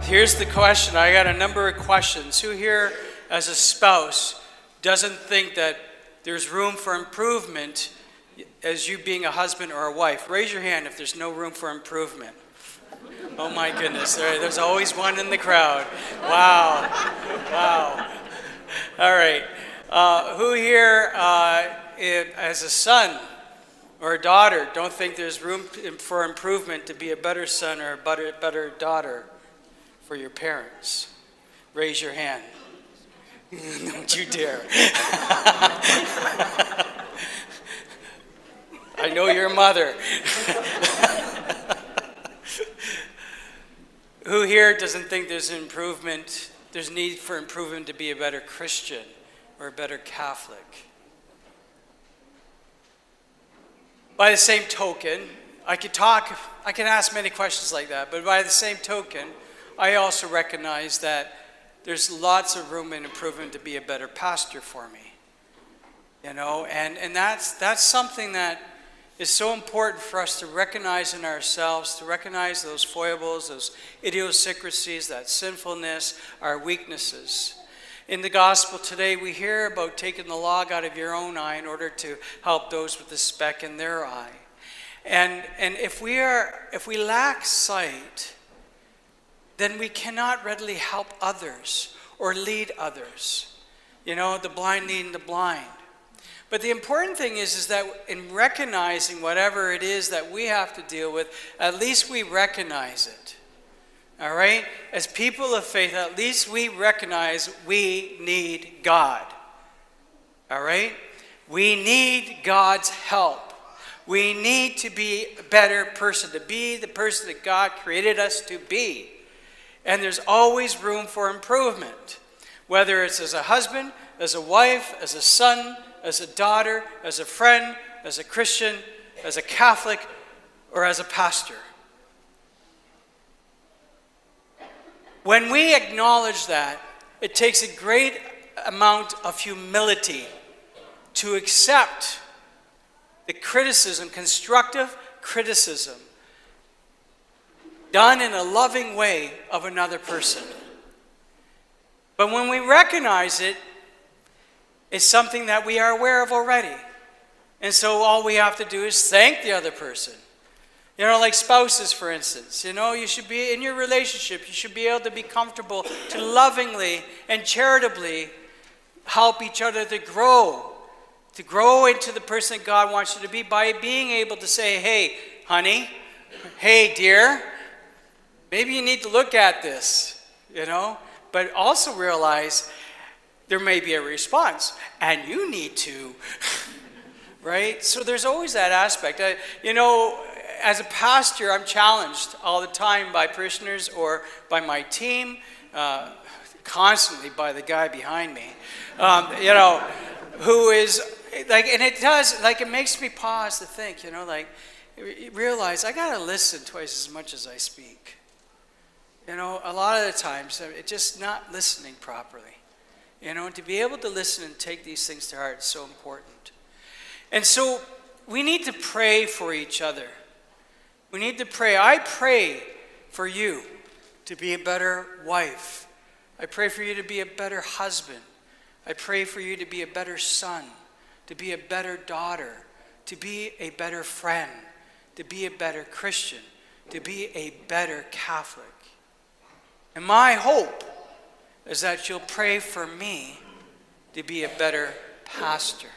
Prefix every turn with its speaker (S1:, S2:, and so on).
S1: Here's the question. I got a number of questions. Who here, as a spouse, doesn't think that there's room for improvement as you being a husband or a wife? Raise your hand if there's no room for improvement. Oh my goodness, there's always one in the crowd. Wow. All right. Who here, as a son or a daughter, don't think there's room for improvement to be a better son or a better daughter for your parents? Raise your hand. Don't you dare. I know your mother. Who here doesn't think there's need for improvement to be a better Christian or a better Catholic? By the same token, I can ask many questions like that, but by the same token, I also recognize that there's lots of room and improvement to be a better pastor for me. And that's something that is so important for us to recognize in ourselves, to recognize those foibles, those idiosyncrasies, that sinfulness, our weaknesses. In the gospel today, we hear about taking the log out of your own eye in order to help those with the speck in their eye. And if we lack sight, then we cannot readily help others or lead others. The blind leading the blind. But the important thing is that in recognizing whatever it is that we have to deal with, at least we recognize it. All right? As people of faith, at least we recognize we need God. All right? We need God's help. We need to be a better person, to be the person that God created us to be. And there's always room for improvement, whether it's as a husband, as a wife, as a son, as a daughter, as a friend, as a Christian, as a Catholic, or as a pastor. When we acknowledge that, it takes a great amount of humility to accept the criticism, constructive criticism, done in a loving way of another person. But when we recognize it, it's something that we are aware of already. And so all we have to do is thank the other person. Like spouses, for instance. You should be, in your relationship, you should be able to be comfortable to lovingly and charitably help each other to grow into the person God wants you to be by being able to say, hey, honey, hey, dear, maybe you need to look at this, but also realize there may be a response, and you need to, right? So there's always that aspect. As a pastor, I'm challenged all the time by parishioners or by my team, constantly by the guy behind me, who is, and it makes me pause to think, realize I got to listen twice as much as I speak. A lot of the times, it's just not listening properly. To be able to listen and take these things to heart is so important. And so we need to pray for each other. We need to pray. I pray for you to be a better wife. I pray for you to be a better husband. I pray for you to be a better son, to be a better daughter, to be a better friend, to be a better Christian, to be a better Catholic. And my hope is that you'll pray for me to be a better pastor.